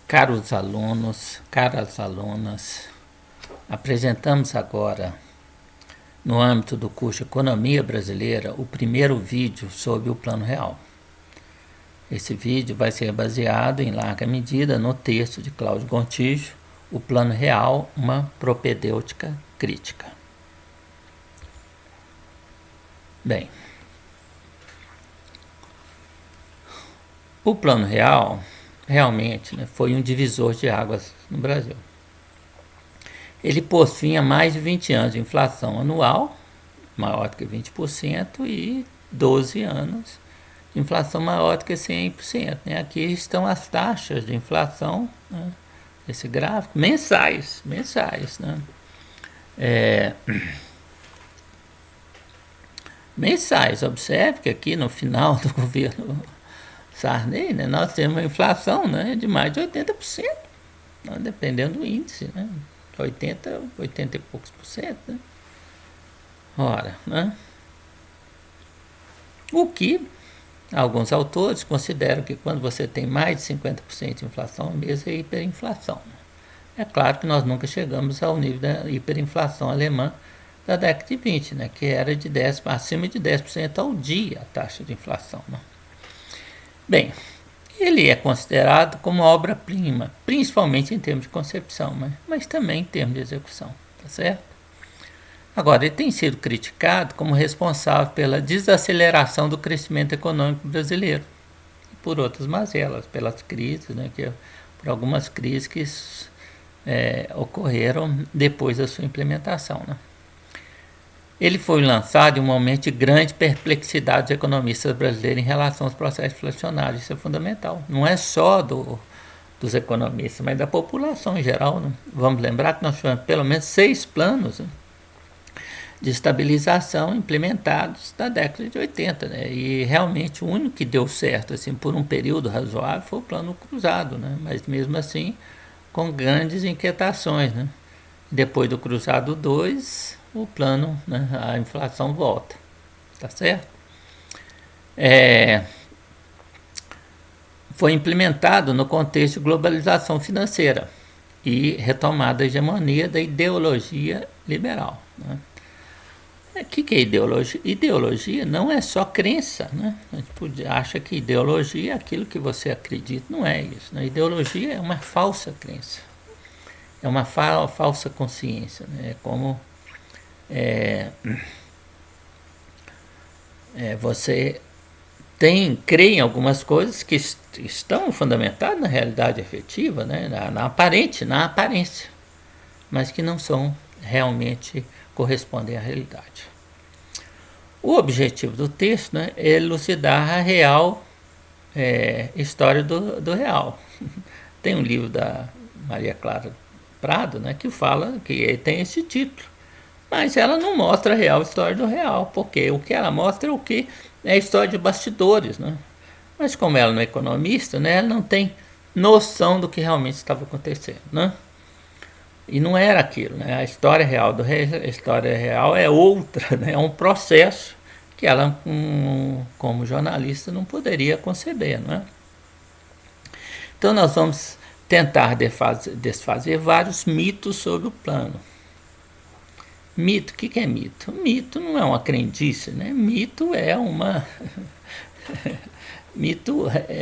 Caros alunos, caras alunas, apresentamos agora, no âmbito do curso Economia Brasileira, o primeiro vídeo sobre o Plano Real. Esse vídeo vai ser baseado, em larga medida, no texto de Cláudio Gontijo, O Plano Real, uma propedêutica crítica. Bem, o Plano Real realmente foi um divisor de águas no Brasil. Ele possuía mais de 20 anos de inflação anual, maior do que 20%, e 12 anos de inflação maior do que 100%. Né? Aqui estão as taxas de inflação, né? Esse gráfico, mensais. Né? Mensais. Observe que aqui no final do governo Sarney, né, nós temos uma inflação, né, de mais de 80%, né, dependendo do índice, né, 80 e poucos por cento. Né? Ora, né, o que alguns autores consideram que quando você tem mais de 50% de inflação, mesmo é hiperinflação. É claro que nós nunca chegamos ao nível da hiperinflação alemã da década de 20, né, que era de acima de 10% ao dia a taxa de inflação. Né? Bem, ele é considerado como obra-prima, principalmente em termos de concepção, mas também em termos de execução, tá certo? Agora, ele tem sido criticado como responsável pela desaceleração do crescimento econômico brasileiro, e por outras mazelas, pelas crises, né, por algumas crises que ocorreram depois da sua implementação. Né? Ele foi lançado em um momento de grande perplexidade dos economistas brasileiros em relação aos processos inflacionários. Isso é fundamental. Não é só dos economistas, mas da população em geral. Né? Vamos lembrar que nós tivemos pelo menos 6 planos, né, de estabilização implementados na década de 80. Né? E realmente o único que deu certo assim, por um período razoável foi o plano cruzado, né? Mas mesmo assim com grandes inquietações. Né? Depois do cruzado 2, o plano, né, a inflação volta, tá certo? Foi implementado no contexto de globalização financeira e retomada da hegemonia da ideologia liberal. Né? O que é ideologia? Ideologia não é só crença. Né? A gente acha que ideologia é aquilo que você acredita. Não é isso. Né? Ideologia é uma falsa crença. É uma falsa consciência. Né? É como você crê em algumas coisas que estão fundamentadas na realidade efetiva, né? na aparência, mas que não são realmente correspondem à realidade. O objetivo do texto, né, é elucidar a real história do real. Tem um livro da Maria Clara Prado, né, que fala que tem esse título. Mas ela não mostra a real história do real, porque o que ela mostra é a história de bastidores. Né? Mas como ela não é economista, né, ela não tem noção do que realmente estava acontecendo. Né? E não era aquilo. Né? A história real é outra, né? É um processo que ela, como jornalista, não poderia conceber. Né? Então nós vamos tentar desfazer vários mitos sobre o plano. Mito, o que é mito? Mito não é uma crendice, né? Mito é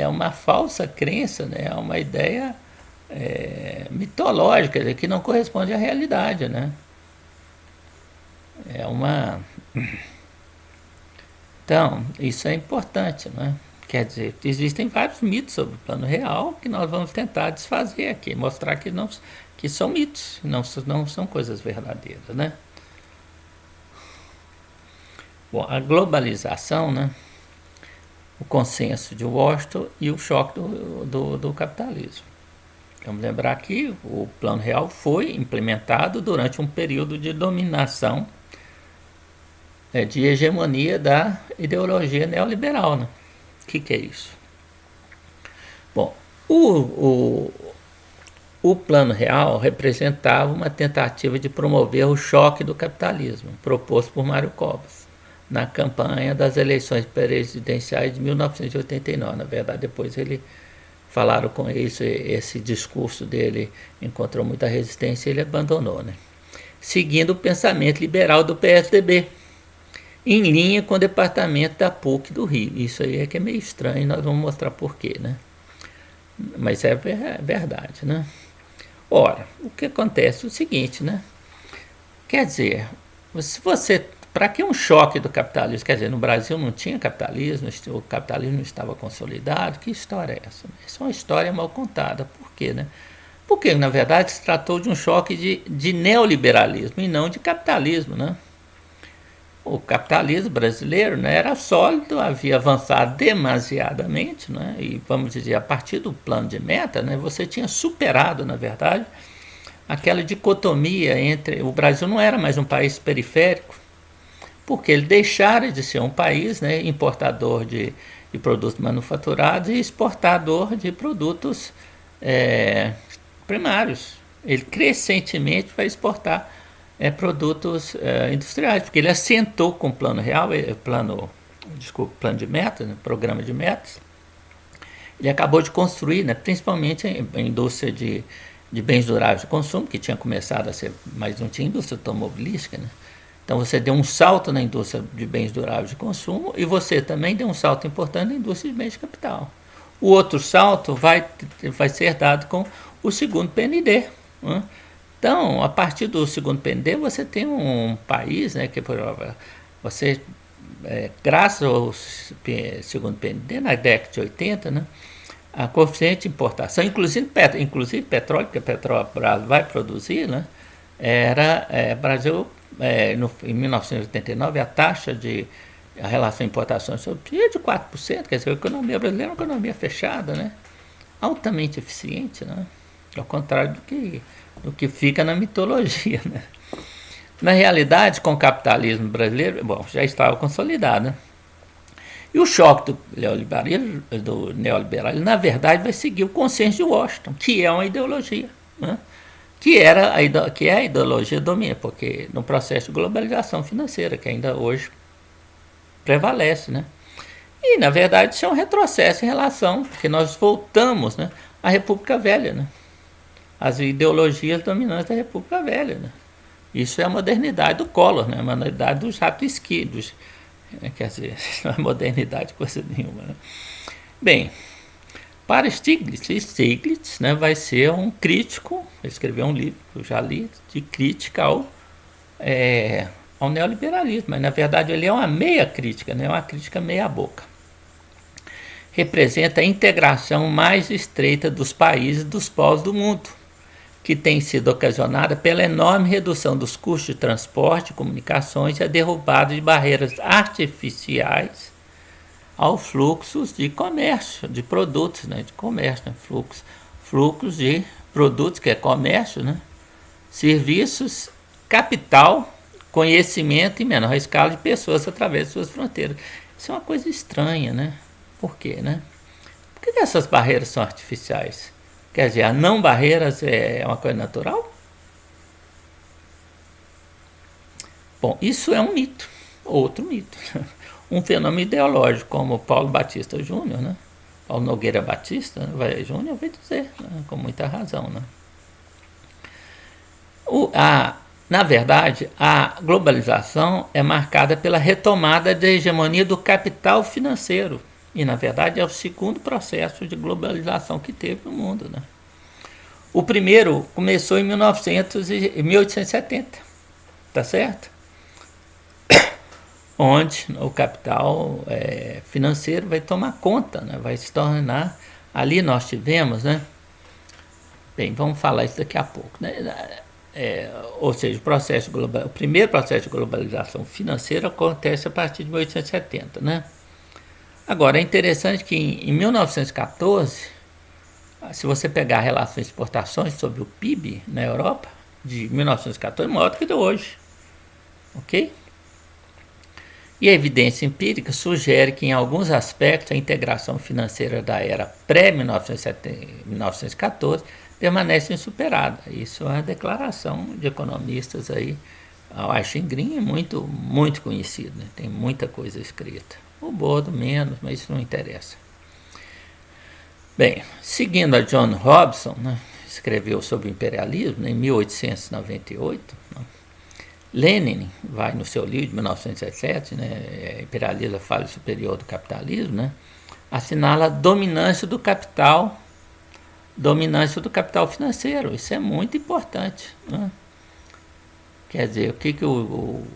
uma falsa crença, né? É uma ideia mitológica que não corresponde à realidade, né? Então, isso é importante, né? Quer dizer, existem vários mitos sobre o plano real que nós vamos tentar desfazer aqui, mostrar que são mitos, não são coisas verdadeiras, né? Bom, a globalização, né, o consenso de Washington e o choque do capitalismo. Vamos lembrar que o Plano Real foi implementado durante um período de dominação, de hegemonia da ideologia neoliberal. Né? O que é isso? Bom, o Plano Real representava uma tentativa de promover o choque do capitalismo, proposto por Mário Covas na campanha das eleições presidenciais de 1989. Na verdade, depois ele falaram com isso, esse discurso dele encontrou muita resistência e ele abandonou, né? Seguindo o pensamento liberal do PSDB, em linha com o departamento da PUC do Rio. Isso aí é que é meio estranho, nós vamos mostrar porquê, né? Mas é verdade, né? Ora, o que acontece é o seguinte, né? Quer dizer, se você... Para que um choque do capitalismo? Quer dizer, no Brasil não tinha capitalismo, o capitalismo não estava consolidado. Que história é essa? Essa é uma história mal contada. Por quê, né? Porque, na verdade, se tratou de um choque de neoliberalismo e não de capitalismo, né? O capitalismo brasileiro, né, era sólido, havia avançado demasiadamente, né, e vamos dizer, a partir do plano de meta, né, você tinha superado, na verdade, aquela dicotomia entre... O Brasil não era mais um país periférico, porque ele deixara de ser um país, né, importador de produtos manufaturados e exportador de produtos primários. Ele crescentemente vai exportar produtos industriais, porque ele assentou com o plano real, plano de metas, né, programa de metas. Ele acabou de construir, né, principalmente a indústria de bens duráveis de consumo, que tinha começado a ser, mas não tinha indústria automobilística, né? Então você deu um salto na indústria de bens duráveis de consumo e você também deu um salto importante na indústria de bens de capital. O outro salto vai ser dado com o segundo PND, né? Então, a partir do segundo PND, você tem um país, né, que você, graças ao segundo PND, na década de 80, né, a coeficiente de importação, inclusive petróleo, que a Petrobras vai produzir, né, Brasil, em 1989, a relação de importações subia de 4%, quer dizer, a economia brasileira é uma economia fechada, né, altamente eficiente, né, ao contrário do que fica na mitologia, né. Na realidade, com o capitalismo brasileiro, bom, já estava consolidado, né? E o choque do neoliberalismo, na verdade, vai seguir o consenso de Washington, que é uma ideologia, né? que é a ideologia dominante, porque no processo de globalização financeira, que ainda hoje prevalece, né? E, na verdade, isso é um retrocesso em relação, porque nós voltamos, né, à República Velha, né? As ideologias dominantes da República Velha, né? Isso é a modernidade do Collor, né? A modernidade dos ratos esquidos. Quer dizer, não é modernidade coisa nenhuma, né? Bem, para Stiglitz, né, vai ser um crítico, ele escreveu um livro, que eu já li, de crítica ao neoliberalismo, mas na verdade ele é uma meia crítica, né, uma crítica meia boca. Representa a integração mais estreita dos países e dos povos do mundo, que tem sido ocasionada pela enorme redução dos custos de transporte, comunicações e a derrubada de barreiras artificiais ao fluxo de comércio, de produtos, né, de comércio, né, fluxos de produtos, que é comércio, né, serviços, capital, conhecimento em menor escala de pessoas através de suas fronteiras. Isso é uma coisa estranha, né? Por quê, né? Por que essas barreiras são artificiais? Quer dizer, a não barreiras é uma coisa natural? Bom, isso é um mito, outro mito. Um fenômeno ideológico, como Paulo Batista Júnior, né? Paulo Nogueira Batista Júnior vai dizer, né? Com muita razão, né? Na verdade, a globalização é marcada pela retomada da hegemonia do capital financeiro. E, na verdade, é o segundo processo de globalização que teve no mundo, né? O primeiro começou em 1870, tá certo? Onde o capital financeiro vai tomar conta, né? Vai se tornar... Ali nós tivemos, né? Bem, vamos falar isso daqui a pouco, né? Ou seja, o primeiro processo de globalização financeira acontece a partir de 1870, né? Agora, é interessante que em 1914, se você pegar a relação de exportações sobre o PIB na Europa, de 1914, é maior do que de hoje. Ok? E a evidência empírica sugere que, em alguns aspectos, a integração financeira da era pré-1914 permanece insuperada. Isso é uma declaração de economistas aí. O Aishin Green é muito, muito conhecido, né? Tem muita coisa escrita. O Bordo menos, mas isso não interessa. Bem, seguindo a John Robson, né, escreveu sobre o imperialismo, né, em 1898, né, Lenin vai no seu livro de 1917, né, Imperialismo, a fase superior do capitalismo, né, assinala a dominância do capital financeiro. Isso é muito importante, né? Quer dizer, o que o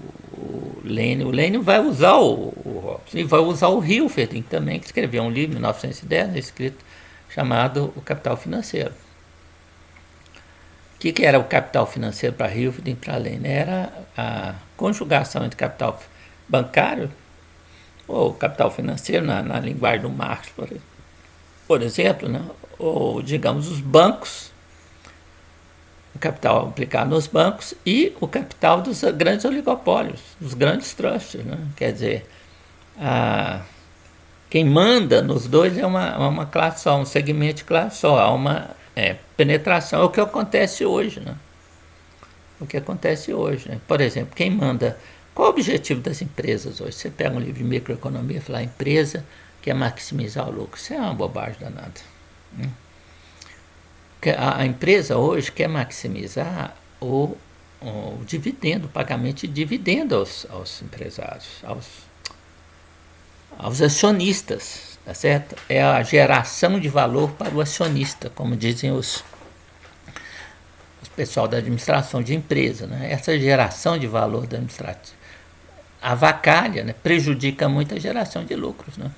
Lenin vai usar o Robson e vai usar o Hilferding também, que escreveu um livro em 1910, escrito chamado O Capital Financeiro. O que era o capital financeiro para Hilferding e para Lenin? Era a conjugação entre capital bancário ou capital financeiro, na linguagem do Marx, por exemplo, né? Ou, digamos, os bancos, o capital aplicado nos bancos e o capital dos grandes oligopólios, dos grandes trusts. Né? Quer dizer, quem manda nos dois é uma classe só, um segmento de classe só, há uma penetração. É o que acontece hoje. Né? O que acontece hoje. Né? Por exemplo, quem manda... Qual é o objetivo das empresas hoje? Você pega um livro de microeconomia e fala, a empresa quer maximizar o lucro. Isso é uma bobagem danada. Né? A empresa hoje quer maximizar o dividendo, o pagamento de dividendo aos empresários, aos acionistas, tá certo? É a geração de valor para o acionista, como dizem os pessoal da administração de empresa, né? Essa geração de valor da administração avacalha, né? Prejudica muito a geração de lucros, né?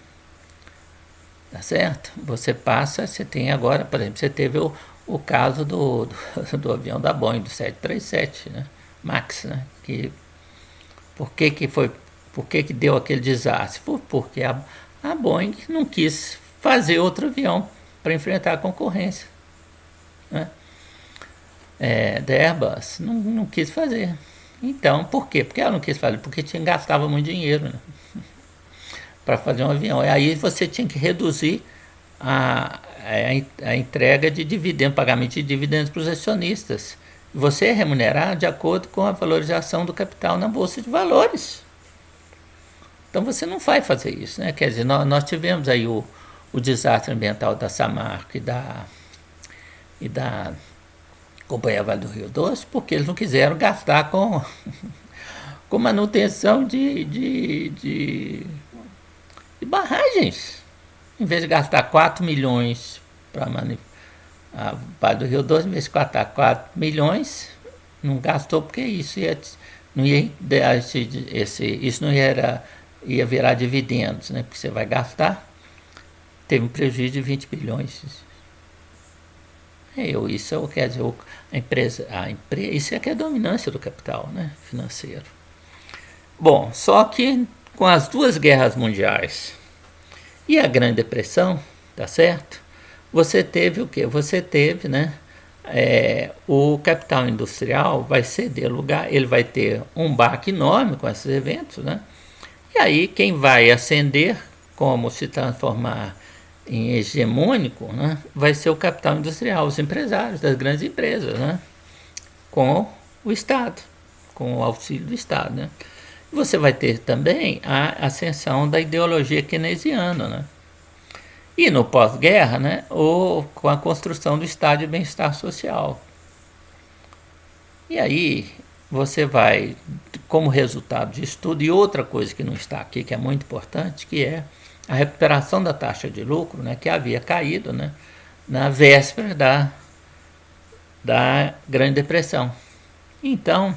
Tá certo? Você tem agora, por exemplo, você teve o caso do avião da Boeing, do 737, né? Max, né? Por que deu aquele desastre? Porque a Boeing não quis fazer outro avião para enfrentar a concorrência. Né? Da Airbus não quis fazer. Então, por quê? Porque ela não quis fazer, porque gastava muito dinheiro, né? Para fazer um avião. E aí você tinha que reduzir a entrega de dividendos, pagamento de dividendos para os acionistas. Você é remunerado de acordo com a valorização do capital na Bolsa de Valores. Então você não vai fazer isso. Né? Quer dizer, nós tivemos aí o desastre ambiental da Samarco e da Companhia Vale do Rio Doce, porque eles não quiseram gastar com manutenção de barragens. Em vez de gastar 4 milhões para a Vale do Rio Doce, em vez de gastar 4 milhões, não gastou porque isso isso não ia virar dividendos, né? Porque você vai gastar, teve um prejuízo de 20 bilhões. Isso quer dizer, isso é que é a dominância do capital, né? Financeiro. Bom, só que com as duas guerras mundiais e a Grande Depressão, tá certo? Você teve o quê? Você teve, né? O capital industrial vai ceder lugar, ele vai ter um baque enorme com esses eventos, né? E aí quem vai ascender, como se transformar em hegemônico, né? Vai ser o capital industrial, os empresários das grandes empresas, né? Com o Estado, com o auxílio do Estado, né? Você vai ter também a ascensão da ideologia keynesiana, né? E no pós-guerra, né, com a construção do Estado de bem-estar social. E aí você vai, como resultado disso tudo, e outra coisa que não está aqui, que é muito importante, que é a recuperação da taxa de lucro, né, que havia caído, né, na véspera da Grande Depressão. Então,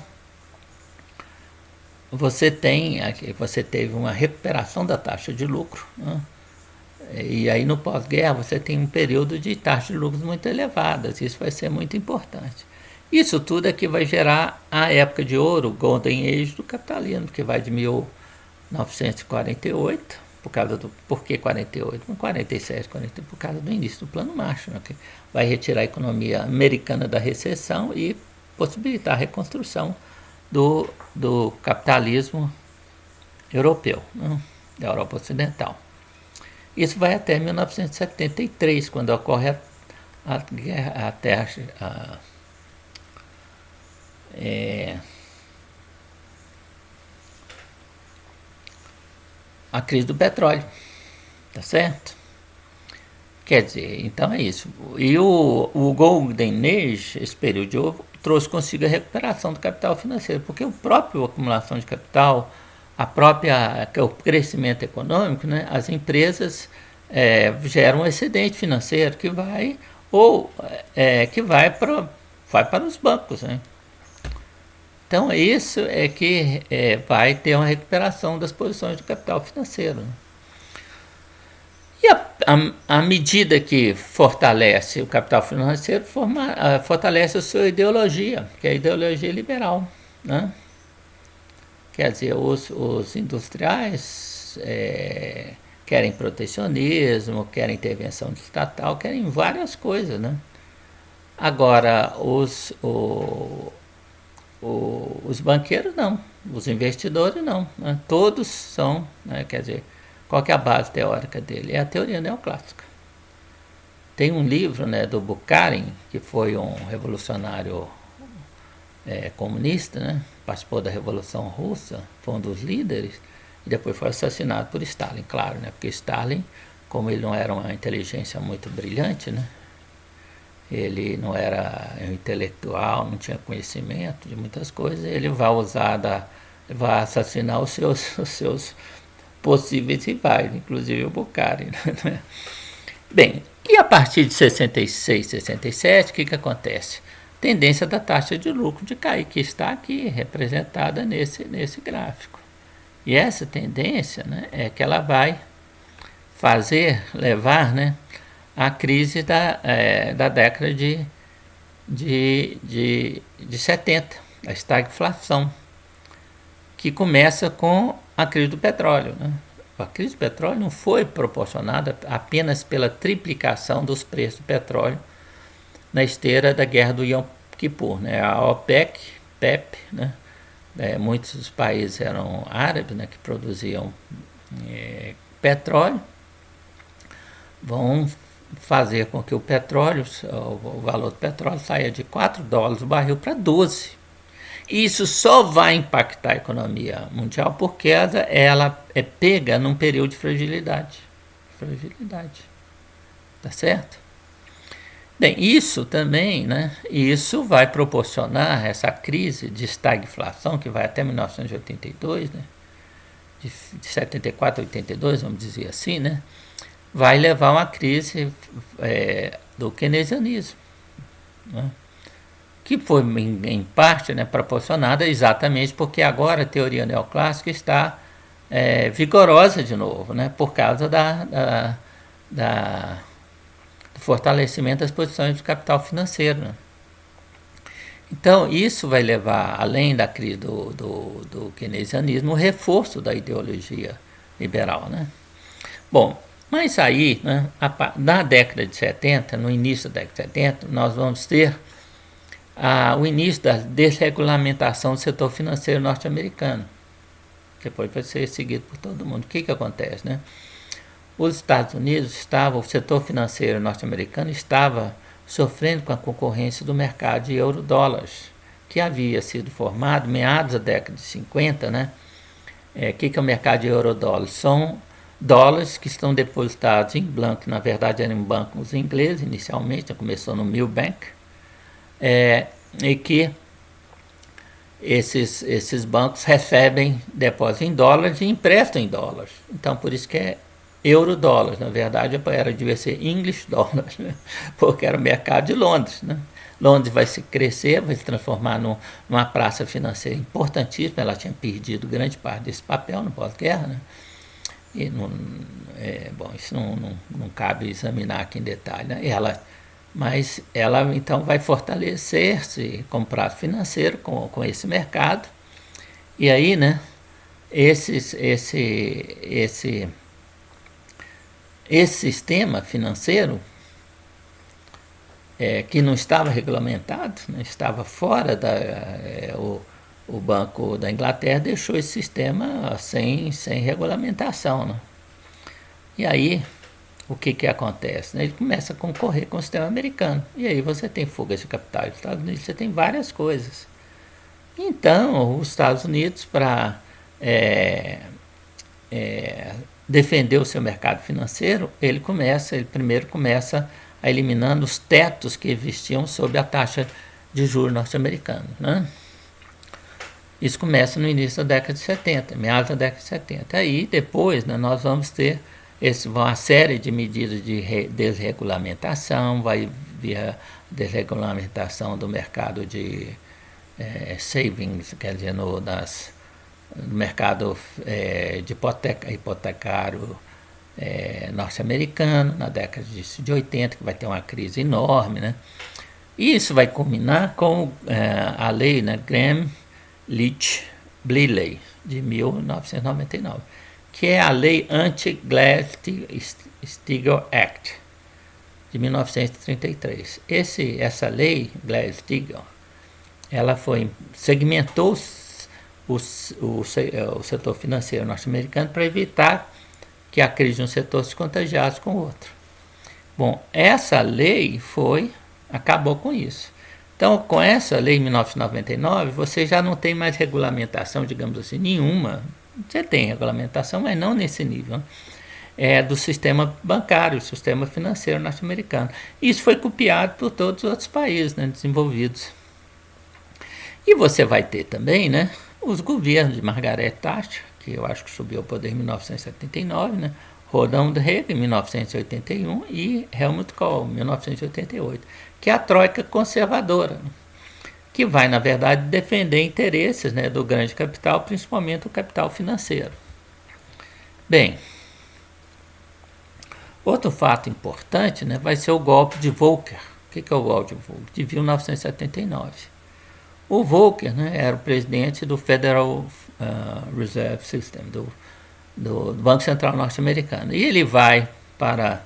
você teve uma recuperação da taxa de lucro, né? E aí no pós-guerra você tem um período de taxas de lucros muito elevadas, isso vai ser muito importante. Isso tudo é que vai gerar a época de ouro, o Golden Age do capitalismo, que vai de 1948, por que 48? 47, 40, por causa do início do Plano Marshall, né, que vai retirar a economia americana da recessão e possibilitar a reconstrução do capitalismo europeu, né, da Europa Ocidental. Isso vai até 1973, quando ocorre a crise do petróleo, tá certo? Quer dizer, então é isso. E o Golden Age, esse período de ouro, trouxe consigo a recuperação do capital financeiro, porque o próprio acumulação de capital, o crescimento econômico, né, as empresas geram um excedente financeiro que vai que vai para os bancos, né? Então isso é que vai ter uma recuperação das posições do capital financeiro, né? E à medida que fortalece o capital financeiro, fortalece a sua ideologia, que é a ideologia liberal, né? Quer dizer, os industriais querem protecionismo, querem intervenção estatal, querem várias coisas, né? Agora, os banqueiros não, os investidores não, né? Todos são, né? Quer dizer, qual que é a base teórica dele? É a teoria neoclássica. Tem um livro, né, do Bukharin, que foi um revolucionário comunista, né? Participou da Revolução Russa, foi um dos líderes, e depois foi assassinado por Stalin, claro, né? Porque Stalin, como ele não era uma inteligência muito brilhante, né? Ele não era intelectual, não tinha conhecimento de muitas coisas, ele vai assassinar os seus possíveis rivais, inclusive o Bukharin, né? Bem, e a partir de 66, 67, o que acontece? Tendência da taxa de lucro de cair, que está aqui representada nesse gráfico. E essa tendência, né, é que ela vai levar, né, à crise da década de 70, a estagflação, que começa com a crise do petróleo, né? A crise do petróleo não foi proporcionada apenas pela triplicação dos preços do petróleo na esteira da guerra do Yom Kippur, né? A OPEC, PEP, né? Muitos dos países eram árabes, né, que produziam petróleo, vão fazer com que o valor do petróleo saia de $4 o barril para 12. E isso só vai impactar a economia mundial porque ela é pega num período de fragilidade. Tá certo? Bem, isso também, né? Isso vai proporcionar essa crise de estagflação que vai até 1982, né? De 74 a 82, vamos dizer assim, né? Vai levar a uma crise do keynesianismo, né? Que foi em parte, né, proporcionada exatamente porque agora a teoria neoclássica está vigorosa de novo, né, por causa do fortalecimento das posições do capital financeiro, né? Então isso vai levar, além da crise do keynesianismo, o reforço da ideologia liberal, né? Bom, mas aí, né, na década de 70, no início da década de 70, nós vamos ter o início da desregulamentação do setor financeiro norte-americano. Depois vai ser seguido por todo mundo. O que acontece, né? Os Estados Unidos o setor financeiro norte-americano estava sofrendo com a concorrência do mercado de euro-dólares, que havia sido formado meados da década de 50, né? Que é o mercado de euro-dólares? São dólares que estão depositados em banco, na verdade eram em bancos ingleses inicialmente, começou no Milbank, e que esses bancos recebem depósitos em dólares e emprestam em dólares. Então, por isso que é euro-dólares. Na verdade, devia ser English dólares, né? Porque era o mercado de Londres, né? Londres vai se crescer, vai se transformar numa praça financeira importantíssima. Ela tinha perdido grande parte desse papel no pós-guerra, né? E isso não cabe examinar aqui em detalhe, né? Mas ela então vai fortalecer-se como prato financeiro com esse mercado. E aí, né, esse sistema financeiro que não estava regulamentado, né, estava fora o Banco da Inglaterra deixou esse sistema sem regulamentação, né? E aí o que acontece? Né? Ele começa a concorrer com o sistema americano. E aí você tem fugas de capitais dos Estados Unidos, você tem várias coisas. Então, os Estados Unidos, para defender o seu mercado financeiro, ele primeiro começa a eliminando os tetos que existiam sobre a taxa de juros norte-americana, né? Isso começa no início da década de 70, meados da década de 70. Aí, depois, né, nós vamos ter uma série de medidas de desregulamentação, vai vir a desregulamentação do mercado de savings, quer dizer, no mercado de hipotecário norte-americano, na década de 80, que vai ter uma crise enorme, né? E isso vai culminar com a lei, né, Gramm-Leach-Bliley, de 1999, que é a lei Anti-Glass-Steagall Act, de 1933. Essa lei, Glass-Steagall, ela segmentou o setor financeiro norte-americano para evitar que a crise de um setor se contagiasse com o outro. Bom, essa lei acabou com isso. Então, com essa lei em 1999, você já não tem mais regulamentação, digamos assim, nenhuma. Você tem regulamentação, mas não nesse nível, né? Do sistema bancário, sistema financeiro norte-americano. Isso foi copiado por todos os outros países, né, desenvolvidos. E você vai ter também, né, os governos de Margaret Thatcher, que eu acho que subiu ao poder em 1979, né, Ronald Reagan em 1981 e Helmut Kohl em 1988, que é a troika conservadora, né, que vai, na verdade, defender interesses, né, do grande capital, principalmente o capital financeiro. Bem, outro fato importante, né, vai ser o golpe de Volcker. O que é o golpe de Volcker? De 1979. O Volcker, né, era o presidente do Federal Reserve System, do Banco Central norte-americano. E ele vai para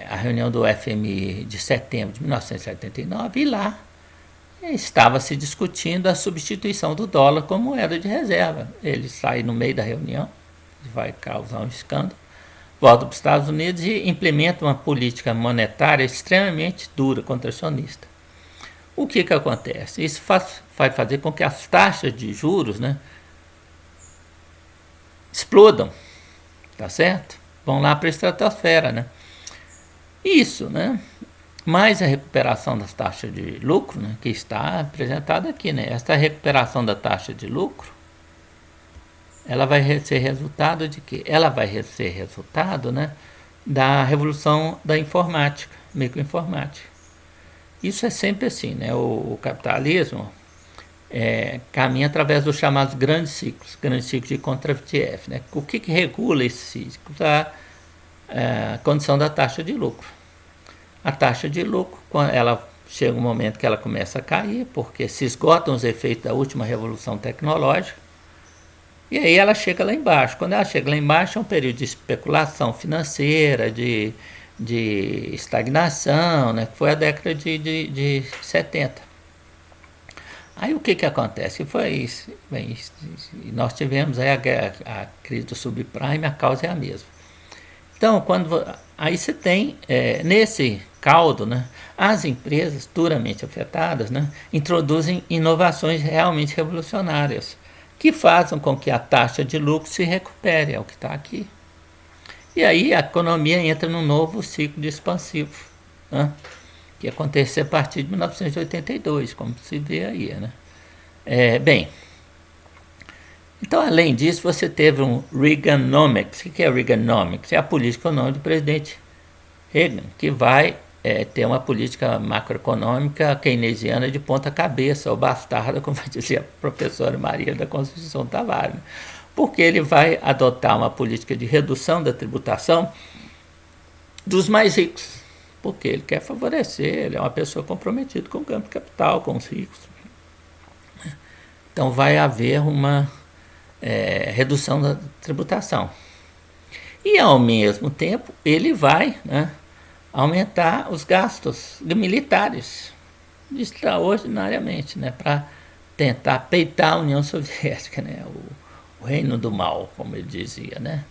a reunião do FMI de setembro de 1979 e lá estava se discutindo a substituição do dólar como moeda de reserva. Ele sai no meio da reunião, vai causar um escândalo, volta para os Estados Unidos e implementa uma política monetária extremamente dura, contracionista. O que acontece? Isso vai fazer com que as taxas de juros, né, explodam, tá certo? Vão lá para a estratosfera, né? Isso, né? Mais a recuperação das taxas de lucro, né, que está apresentada aqui, né? Esta recuperação da taxa de lucro, ela vai ser resultado de quê? Ela vai ser resultado, né, da revolução da informática, microinformática. Isso é sempre assim, né? O capitalismo caminha através dos chamados grandes ciclos de Kontraviev, né? O que regula esses ciclos? A condição da taxa de lucro. A taxa de lucro, ela chega um momento que ela começa a cair, porque se esgotam os efeitos da última revolução tecnológica, e aí ela chega lá embaixo. Quando ela chega lá embaixo, é um período de especulação financeira, de estagnação, né? Que foi a década de 70. Aí o que acontece? Foi isso. Bem, nós tivemos aí a crise do subprime, a causa é a mesma. Então, aí você tem, nesse caldo, né, as empresas duramente afetadas, né, introduzem inovações realmente revolucionárias, que façam com que a taxa de lucro se recupere, é o que está aqui. E aí a economia entra num novo ciclo expansivo, né, que acontece a partir de 1982, como se vê aí, né? Bem, então, além disso, você teve um Reaganomics. O que é Reaganomics? É a política econômica do presidente Reagan, que vai ter uma política macroeconômica keynesiana de ponta cabeça, ou bastarda, como dizia a professora Maria da Conceição Tavares, porque ele vai adotar uma política de redução da tributação dos mais ricos, porque ele quer favorecer, ele é uma pessoa comprometida com o campo de capital, com os ricos. Então vai haver uma redução da tributação. E, ao mesmo tempo, ele vai, né, aumentar os gastos militares extraordinariamente, né, para tentar peitar a União Soviética, né, o reino do mal, como ele dizia, né.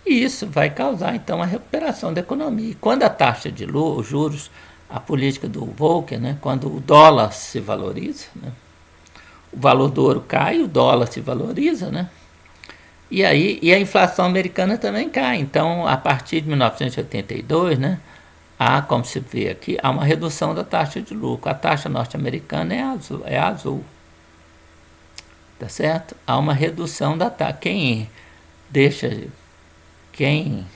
E isso vai causar, então, a recuperação da economia. E quando a taxa de juros, a política do Volcker, né, quando o dólar se valoriza, né, o valor do ouro cai, o dólar se valoriza, né, E a inflação americana também cai. Então, a partir de 1982, né, há, como se vê aqui, há uma redução da taxa de lucro. A taxa norte-americana é azul. Tá certo? Há uma redução da taxa. Quem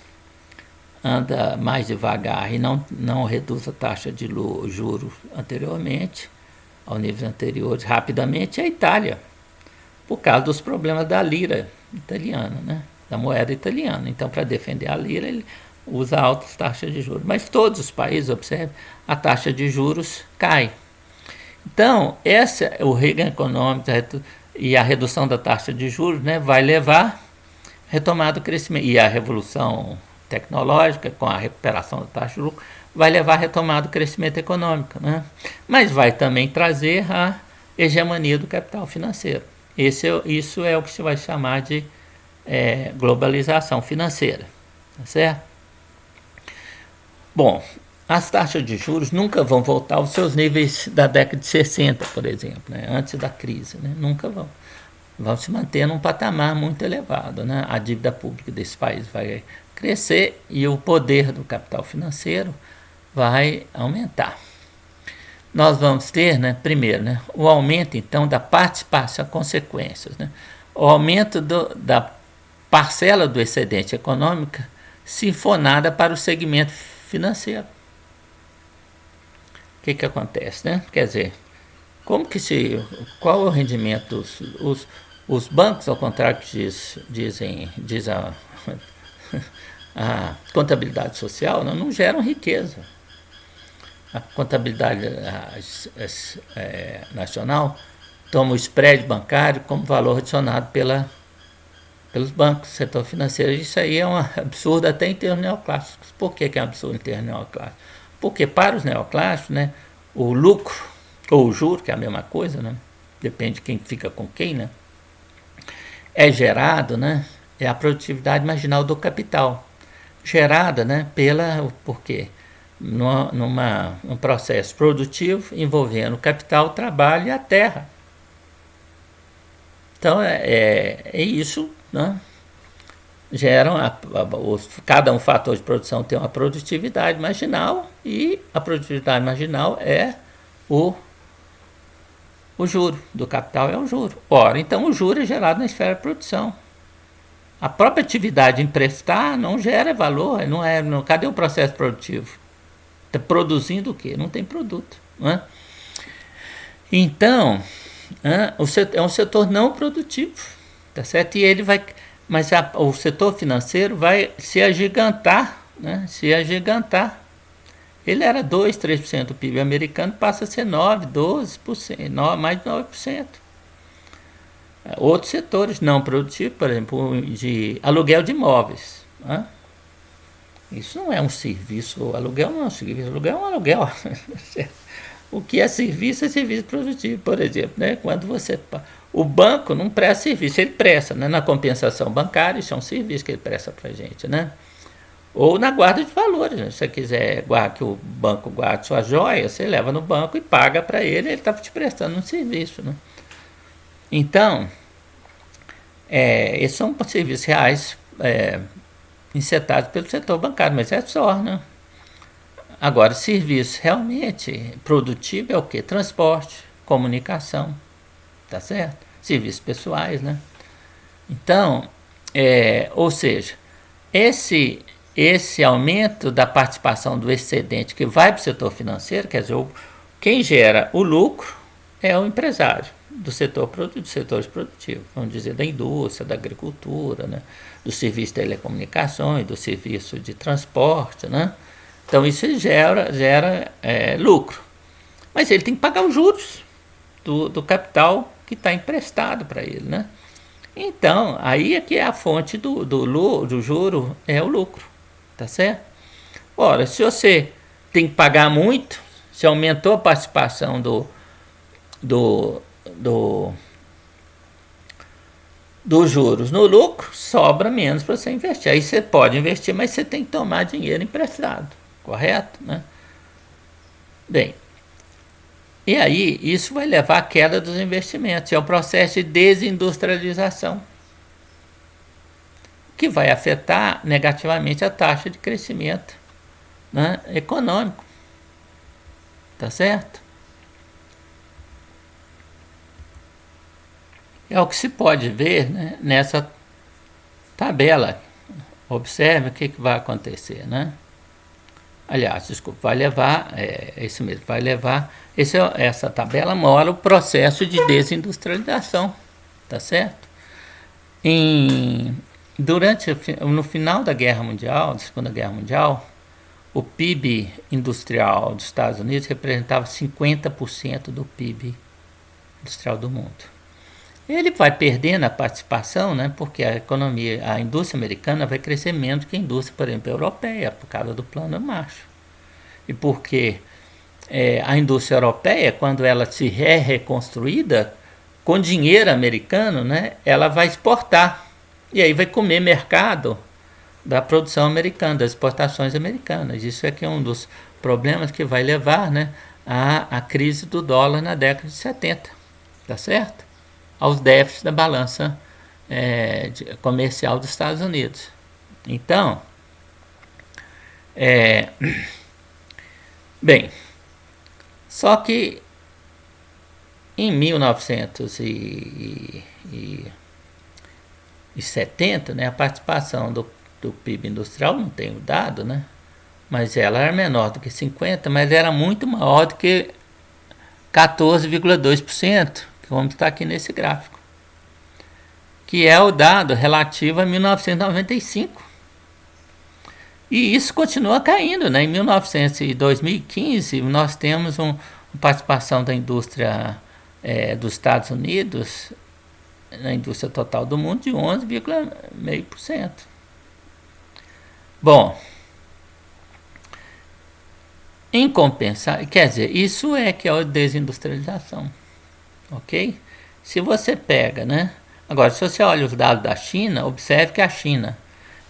anda mais devagar e não reduz a taxa de juros anteriormente, ao níveis anteriores, rapidamente, é a Itália, por causa dos problemas da lira italiana, né? Da moeda italiana. Então, para defender a lira, ele usa altas taxas de juros. Mas todos os países, observe, a taxa de juros cai. Então, o Reagan Economics e a redução da taxa de juros, né, vai levar a retomada do crescimento. E a revolução tecnológica, com a recuperação da taxa de lucro, vai levar a retomada do crescimento econômico, né? Mas vai também trazer a hegemonia do capital financeiro. Isso é o que se vai chamar de globalização financeira, tá certo? Bom, as taxas de juros nunca vão voltar aos seus níveis da década de 60, por exemplo, né? Antes da crise, né? Nunca vão. Vão se manter num patamar muito elevado, né? A dívida pública desse país vai crescer e o poder do capital financeiro vai aumentar. Nós vamos ter, né, primeiro, né, o aumento, então, da participação, consequências, né? O aumento da parcela do excedente econômico sinfonada para o segmento financeiro. O que acontece, né? Quer dizer, qual é o rendimento? Os bancos, ao contrário que diz a contabilidade social, não geram riqueza. A contabilidade nacional toma o spread bancário como valor adicionado pelos bancos, setor financeiro. Isso aí é um absurdo até em termos neoclássicos. Por que é um absurdo em termos neoclássicos? Porque para os neoclássicos, né, o lucro, ou o juro, que é a mesma coisa, né, depende de quem fica com quem, né, é gerado, né, é a produtividade marginal do capital, gerada, né, por quê? Num processo produtivo envolvendo o capital, o trabalho e a terra. Então, isso, né? Cada fator de produção tem uma produtividade marginal e a produtividade marginal é o juro do capital, é o juro. Ora, então o juro é gerado na esfera de produção. A própria atividade emprestar não gera valor, cadê o processo produtivo? Está produzindo o quê? Não tem produto. Não é? Então, é um setor não produtivo, tá certo? E ele vai, mas o setor financeiro vai se agigantar, né? Se agigantar. Ele era 2, 3% do PIB americano, passa a ser 9, 12%, mais de 9%. Outros setores não produtivos, por exemplo, de aluguel de imóveis, né? Isso não é um serviço, aluguel não é um serviço, aluguel é um aluguel. O que é serviço produtivo, por exemplo, né? Quando o banco não presta serviço, ele presta, né? Na compensação bancária, isso é um serviço que ele presta para a gente, né? Ou na guarda de valores, né? Se você quiser que o banco guarde sua joia, você leva no banco e paga para ele está te prestando um serviço, né? Então, esses são serviços reais incetados pelo setor bancário, mas é só, né? Agora, serviço realmente produtivo é o quê? Transporte, comunicação, tá certo? Serviços pessoais, né? Então, ou seja, esse aumento da participação do excedente que vai para o setor financeiro, quer dizer, quem gera o lucro é o empresário dos setores produtivos, vamos dizer, da indústria, da agricultura, né? Do serviço de telecomunicações, do serviço de transporte, né? Então isso gera lucro. Mas ele tem que pagar os juros do capital que está emprestado para ele, né? Então, aí é que é a fonte do juro, é o lucro, tá certo? Ora, se você tem que pagar muito, se aumentou a participação dos juros no lucro, sobra menos para você investir. Aí você pode investir, mas você tem que tomar dinheiro emprestado, correto? Né? Bem, e aí isso vai levar à queda dos investimentos. É o processo de desindustrialização. que vai afetar negativamente a taxa de crescimento, né, econômico. Tá certo? É o que se pode ver, né, nessa tabela. Observe o que vai acontecer, né? Aliás, desculpa, vai levar, isso mesmo, vai levar, essa tabela mostra o processo de desindustrialização, tá certo? No final da Guerra Mundial, da Segunda Guerra Mundial, o PIB industrial dos Estados Unidos representava 50% do PIB industrial do mundo. Ele vai perdendo a participação, né, porque a indústria americana vai crescer menos que a indústria, por exemplo, europeia, por causa do plano Marshall. E porque a indústria europeia, quando ela se é reconstruída, com dinheiro americano, né, ela vai exportar. E aí vai comer mercado da produção americana, das exportações americanas. Isso é que é um dos problemas que vai levar, né, à crise do dólar na década de 70, tá certo? Aos déficits da balança comercial dos Estados Unidos. Então, bem, só que em 1970, né, a participação do PIB industrial, não tenho dado, né, mas ela era menor do que 50%, mas era muito maior do que 14,2%, que vamos estar aqui nesse gráfico, que é o dado relativo a 1995. E isso continua caindo, né? Em 2015, nós temos uma participação da indústria dos Estados Unidos na indústria total do mundo de 11,5%. Bom, em compensar, quer dizer, isso que é a desindustrialização, ok? Se você pega, né? Agora, se você olha os dados da China, observe que a China,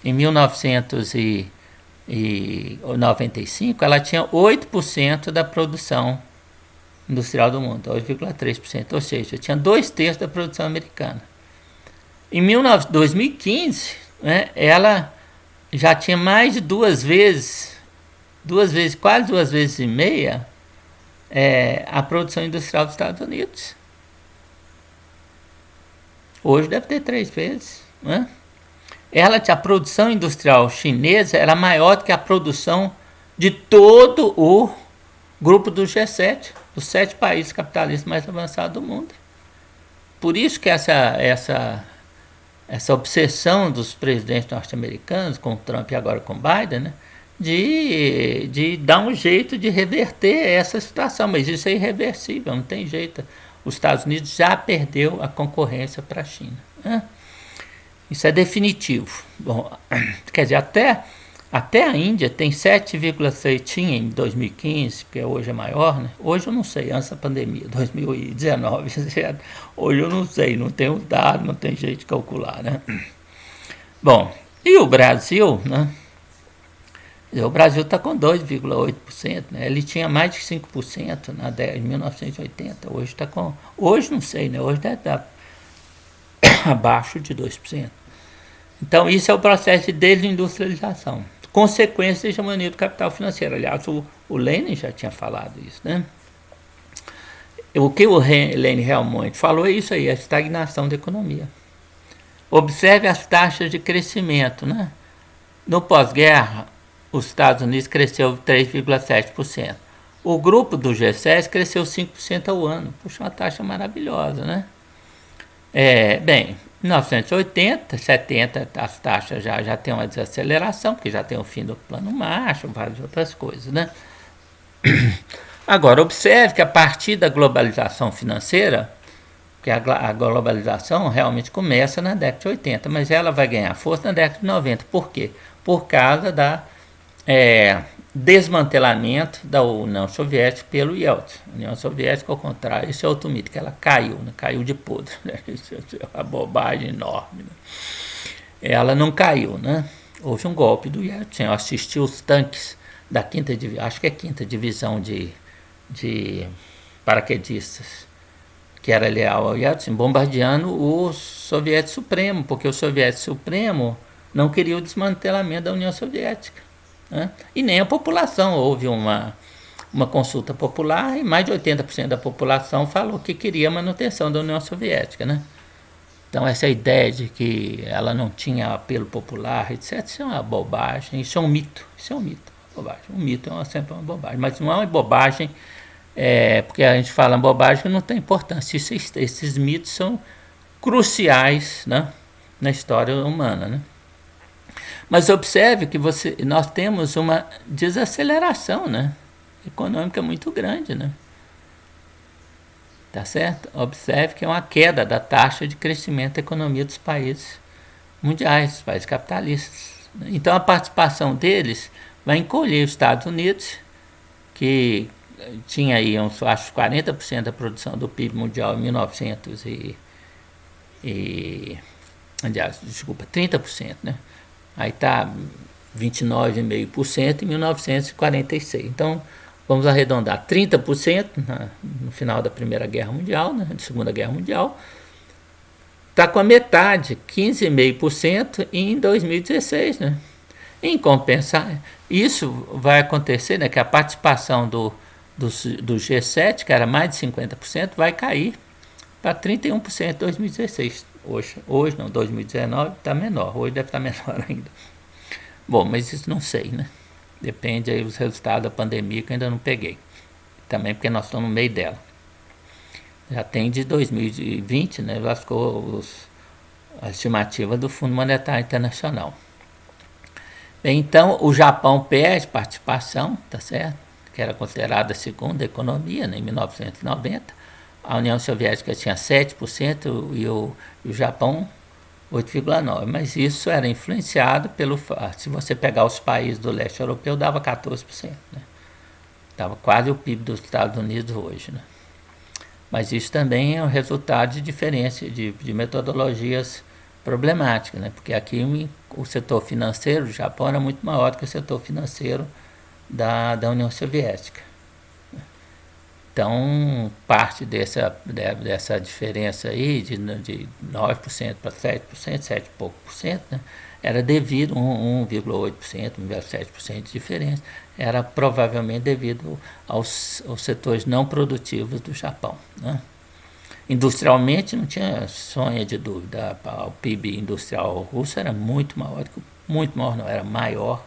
em 1995, ela tinha 8% da produção industrial do mundo, 8,3%, ou seja, tinha 2/3 da produção americana. Em 2015, né, ela já tinha mais de quase duas vezes e meia a produção industrial dos Estados Unidos. Hoje deve ter 3 vezes, né? A produção industrial chinesa era maior do que a produção de todo o grupo do G7, os 7 países capitalistas mais avançados do mundo. Por isso que essa obsessão dos presidentes norte-americanos, com Trump e agora com Biden, né, de dar um jeito de reverter essa situação, mas isso é irreversível, não tem jeito. Os Estados Unidos já perdeu a concorrência para a China, né? Isso é definitivo. Bom, quer dizer, até a Índia tem 7,6, tinha em 2015, porque hoje é maior, né? Hoje eu não sei, antes da pandemia, 2019, hoje eu não sei, não tenho dado, não tem jeito de calcular, né? Bom, e o Brasil, né? O Brasil está com 2,8%, né? Ele tinha mais de 5% em 1980, hoje está com... Hoje não sei, né? Hoje deve estar abaixo de 2%. Então isso é o processo de desindustrialização. Consequência da hegemonia do capital financeiro. Aliás, o Lenin já tinha falado isso, né? O que o Lenin realmente falou é isso aí, a estagnação da economia. Observe as taxas de crescimento, né? No pós-guerra, os Estados Unidos cresceu 3,7%. O grupo do G7 cresceu 5% ao ano. Puxa, uma taxa maravilhosa, né? Bem, em 1980, 70, as taxas já tem uma desaceleração, porque já tem o fim do plano Marshall, várias outras coisas, né? Agora, observe que a partir da globalização financeira, que a globalização realmente começa na década de 80, mas ela vai ganhar força na década de 90. Por quê? Por causa da desmantelamento da União Soviética pelo Yeltsin. A União Soviética, ao contrário, esse é outro mito, que ela caiu, né? Caiu de podre. Né? Isso é uma bobagem enorme. Né? Ela não caiu, né? Houve um golpe do Yeltsin. Eu assisti os tanques da quinta divisão, acho que é quinta divisão de paraquedistas, que era leal ao Yeltsin, bombardeando o Soviético Supremo, porque o Soviético Supremo não queria o desmantelamento da União Soviética, né? E nem a população. Houve uma consulta popular e mais de 80% da população falou que queria a manutenção da União Soviética, né? Então essa ideia de que ela não tinha apelo popular, etc., isso é uma bobagem, isso é um mito, bobagem. Um mito sempre uma bobagem, mas não é uma bobagem, porque a gente fala bobagem que não tem importância. Esses mitos são cruciais, né, na história humana, né? Mas observe que nós temos uma desaceleração, né, econômica muito grande, né? Tá certo? Observe que é uma queda da taxa de crescimento da economia dos países mundiais, dos países capitalistas. Então a participação deles vai encolher os Estados Unidos, que tinha aí, acho, 40% da produção do PIB mundial em 30%, né? Aí está 29,5% em 1946. Então, vamos arredondar 30% no final da Primeira Guerra Mundial, né, da Segunda Guerra Mundial. Está com a metade, 15,5% em 2016. Né? Em compensar, isso vai acontecer, né, que a participação do G7, que era mais de 50%, vai cair para 31% em 2016. Hoje não, 2019 está menor, hoje deve estar menor ainda. Bom, mas isso não sei, né? Depende aí dos resultados da pandemia, que eu ainda não peguei. Também porque nós estamos no meio dela. Já tem de 2020, né? Lascou a estimativa do Fundo Monetário Internacional. Bem, então, o Japão perde participação, tá certo? Que era considerada a segunda economia, né, em 1990. A União Soviética tinha 7% e o Japão 8,9%. Mas isso era influenciado pelo fato, se você pegar os países do leste europeu, dava 14%. Né? Dava quase o PIB dos Estados Unidos hoje. Né? Mas isso também é um resultado de diferença de metodologias problemáticas, né? Porque aqui o setor financeiro do Japão era muito maior do que o setor financeiro da União Soviética. Então, parte dessa diferença aí, de 9% para 7%, 7 e pouco por cento, né, era devido a 1,8%, 1,7% de diferença, era provavelmente devido aos setores não produtivos do Japão. Né? Industrialmente, não tinha sonha de dúvida, o PIB industrial russo era muito maior, não, era maior,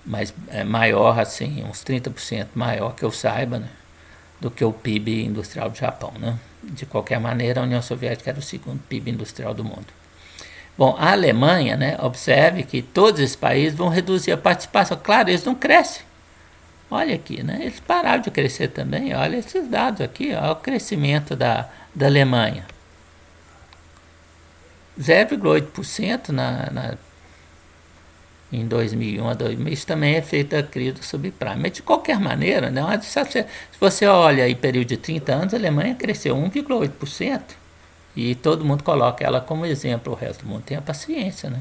mas é maior, assim, uns 30% maior que eu saiba, né, do que o PIB industrial do Japão. Né? De qualquer maneira, a União Soviética era o segundo PIB industrial do mundo. Bom, a Alemanha, né, observe que todos esses países vão reduzir a participação. Claro, eles não crescem. Olha aqui, né, eles pararam de crescer também. Olha esses dados aqui, olha o crescimento da Alemanha. 0,8% em 2001 a 2000, isso também é feito da crise do subprime. Mas de qualquer maneira, né, se você olha aí período de 30 anos, a Alemanha cresceu 1,8%. E todo mundo coloca ela como exemplo, o resto do mundo tem a paciência. Né?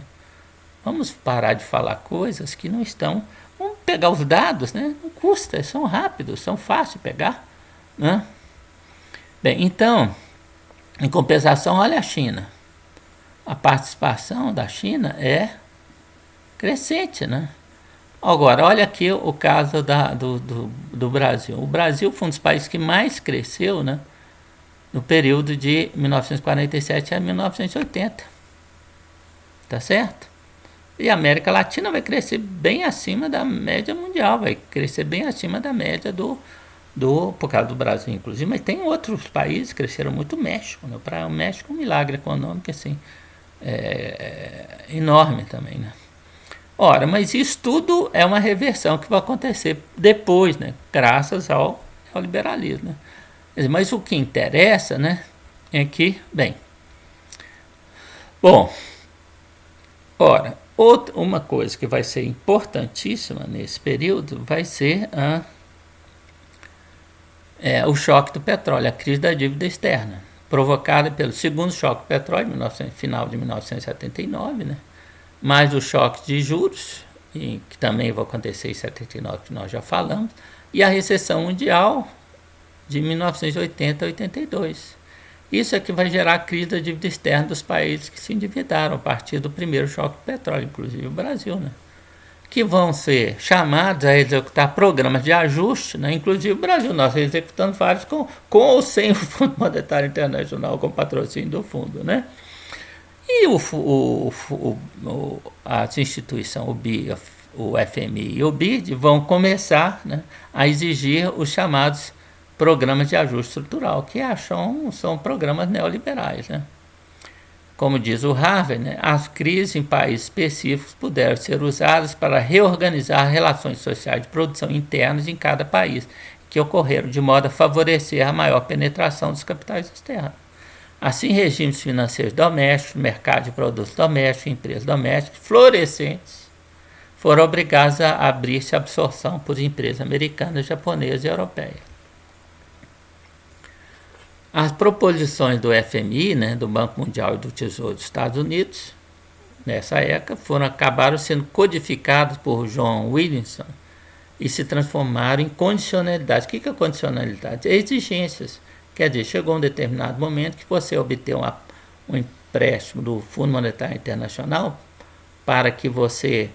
Vamos parar de falar coisas que não estão... Vamos pegar os dados, né? Não custa, são rápidos, são fáceis de pegar. Né? Bem, então, em compensação, olha a China. A participação da China é crescente, né? Agora, olha aqui o caso do Brasil. O Brasil foi um dos países que mais cresceu, né, no período de 1947 a 1980. Tá certo? E a América Latina vai crescer bem acima da média mundial, vai crescer bem acima da média por causa do Brasil, inclusive. Mas tem outros países que cresceram muito. O México, né? Para o México é um milagre econômico assim, enorme também, né? Ora, mas isso tudo é uma reversão que vai acontecer depois, né? Graças ao liberalismo. Né? Mas o que interessa, né, é que, uma coisa que vai ser importantíssima nesse período vai ser o choque do petróleo, a crise da dívida externa, provocada pelo segundo choque do petróleo, final de 1979, né? Mais o choque de juros, que também vai acontecer em 79, que nós já falamos, e a recessão mundial de 1980 a 82. Isso é que vai gerar a crise da dívida externa dos países que se endividaram a partir do primeiro choque do petróleo, inclusive o Brasil, né? Que vão ser chamados a executar programas de ajuste, né? Inclusive o Brasil, nós executando vários com ou sem o Fundo Monetário Internacional, com patrocínio do fundo, né? E as instituições, o FMI e o BID, vão começar, né, a exigir os chamados programas de ajuste estrutural, que são programas neoliberais, né? Como diz o Harvey, né, as crises em países específicos puderam ser usadas para reorganizar relações sociais de produção internas em cada país, que ocorreram de modo a favorecer a maior penetração dos capitais externos. Assim, regimes financeiros domésticos, mercado de produtos domésticos, empresas domésticas florescentes foram obrigados a abrir-se à absorção por empresas americanas, japonesas e europeias. As proposições do FMI, né, do Banco Mundial e do Tesouro dos Estados Unidos, nessa época, acabaram sendo codificadas por John Williamson e se transformaram em condicionalidades. O que é condicionalidade? É exigências. Quer dizer, chegou um determinado momento que você obteve um empréstimo do Fundo Monetário Internacional para que você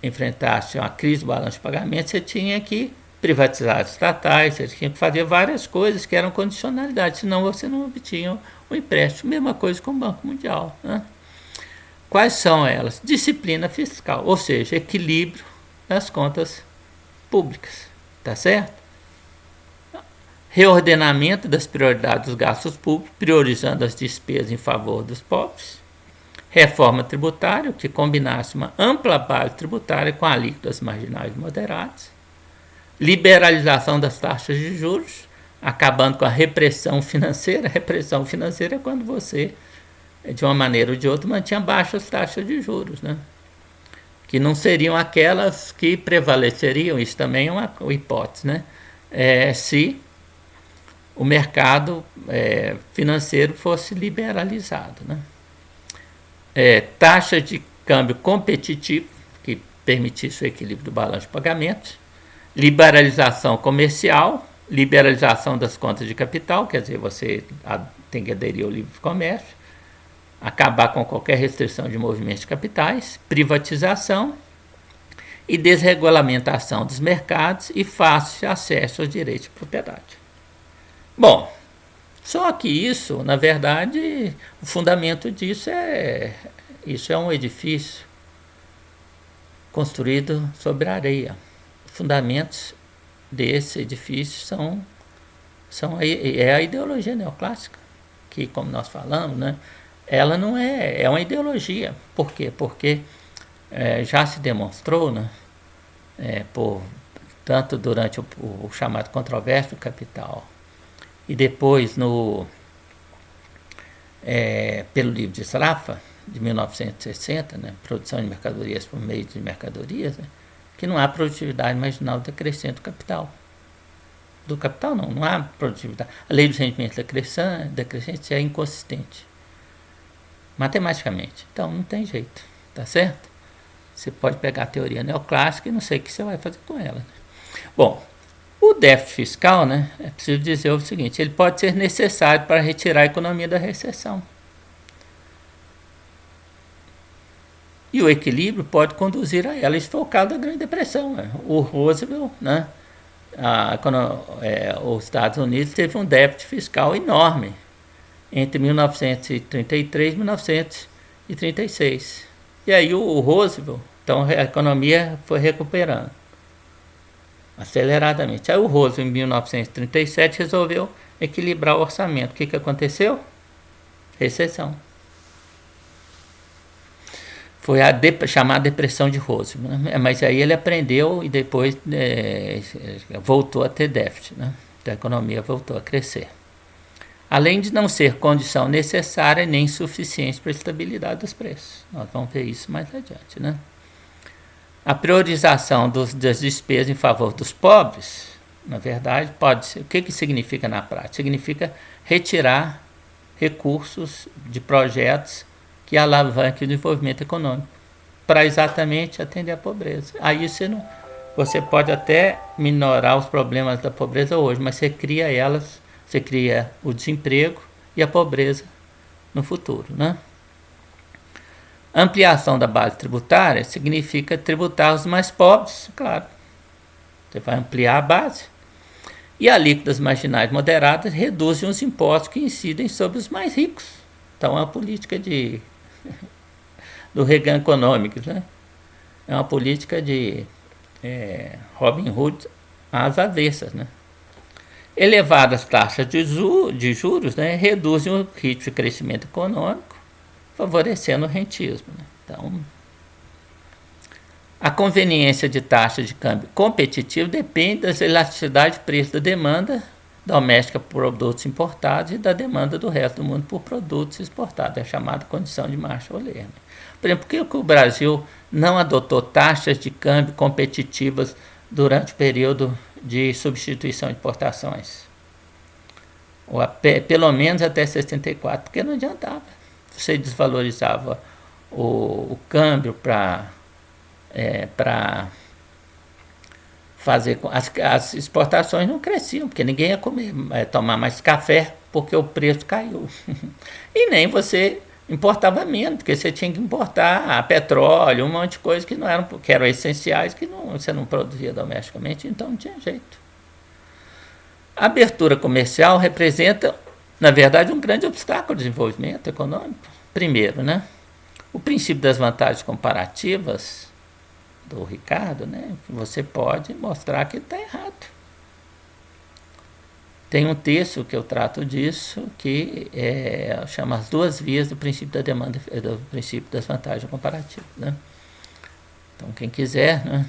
enfrentasse uma crise do balanço de pagamento, você tinha que privatizar as estatais, você tinha que fazer várias coisas que eram condicionalidades, senão você não obtinha o empréstimo. Mesma coisa com o Banco Mundial, né? Quais são elas? Disciplina fiscal, ou seja, equilíbrio das contas públicas, tá certo? Reordenamento das prioridades dos gastos públicos, priorizando as despesas em favor dos pobres. Reforma tributária, que combinasse uma ampla base tributária com alíquotas marginais moderadas. Liberalização das taxas de juros, acabando com a repressão financeira. A repressão financeira é quando você, de uma maneira ou de outra, mantinha baixas taxas de juros, né? Que não seriam aquelas que prevaleceriam, isso também é uma hipótese, né? Se o mercado financeiro fosse liberalizado, né? Taxa de câmbio competitivo, que permitisse o equilíbrio do balanço de pagamentos. Liberalização comercial, liberalização das contas de capital, quer dizer, você tem que aderir ao livre comércio, acabar com qualquer restrição de movimentos de capitais, privatização e desregulamentação dos mercados e fácil acesso aos direitos de propriedade. Bom, só que isso, na verdade, o fundamento disso é um edifício construído sobre areia. Fundamentos desse edifício são a ideologia neoclássica, que, como nós falamos, né, ela não é uma ideologia. Por quê? Porque já se demonstrou, né, tanto durante o chamado controvérsia do capital e depois pelo livro de Sraffa, de 1960, né, produção de mercadorias por meio de mercadorias, né, que não há produtividade marginal decrescente do capital. Do capital não há produtividade. A lei dos rendimentos decrescente é inconsistente matematicamente. Então não tem jeito, tá certo? Você pode pegar a teoria neoclássica e não sei o que você vai fazer com ela. Né? Bom, o déficit fiscal, né, é preciso dizer o seguinte, ele pode ser necessário para retirar a economia da recessão. E o equilíbrio pode conduzir a ela. Isso foi o caso da Grande Depressão. Né? O Roosevelt, né, os Estados Unidos teve um déficit fiscal enorme entre 1933 e 1936. E aí o Roosevelt, então a economia foi recuperando aceleradamente. Aí o Roosevelt, em 1937, resolveu equilibrar o orçamento. O que aconteceu? Recessão. Foi a chamada depressão de Roosevelt, né? Mas aí ele aprendeu e depois voltou a ter déficit, né? Então a economia voltou a crescer. Além de não ser condição necessária nem suficiente para a estabilidade dos preços. Nós vamos ver isso mais adiante, né? A priorização das despesas em favor dos pobres, na verdade, pode ser. O que significa na prática? Significa retirar recursos de projetos que alavanque o desenvolvimento econômico, para exatamente atender a pobreza. Aí você pode até minorar os problemas da pobreza hoje, mas você cria elas você cria o desemprego e a pobreza no futuro, né? Ampliação da base tributária significa tributar os mais pobres, claro. Você vai ampliar a base. E alíquotas marginais moderadas reduzem os impostos que incidem sobre os mais ricos. Então é uma política do Reagan Economics, né? É uma política de Robin Hood às avessas, né? Elevadas taxas de juros, né, reduzem o ritmo de crescimento econômico, favorecendo o rentismo, né? Então, a conveniência de taxa de câmbio competitivo depende das elasticidades de preço da demanda doméstica por produtos importados e da demanda do resto do mundo por produtos exportados. É a chamada condição de Marshall-Lerner, né? Por exemplo, por que o Brasil não adotou taxas de câmbio competitivas durante o período de substituição de importações? Ou pelo menos até 64, porque não adiantava. Você desvalorizava o câmbio para fazer. As exportações não cresciam, porque ninguém ia tomar mais café, porque o preço caiu. E nem você importava menos, porque você tinha que importar petróleo, um monte de coisas que eram essenciais, que você não produzia domesticamente, então não tinha jeito. A abertura comercial representa, na verdade, um grande obstáculo ao desenvolvimento econômico. Primeiro, né, o princípio das vantagens comparativas do Ricardo, né, você pode mostrar que está errado. Tem um texto que eu trato disso, que chama as duas vias do princípio da demanda, do princípio das vantagens comparativas, né? Então, quem quiser, né,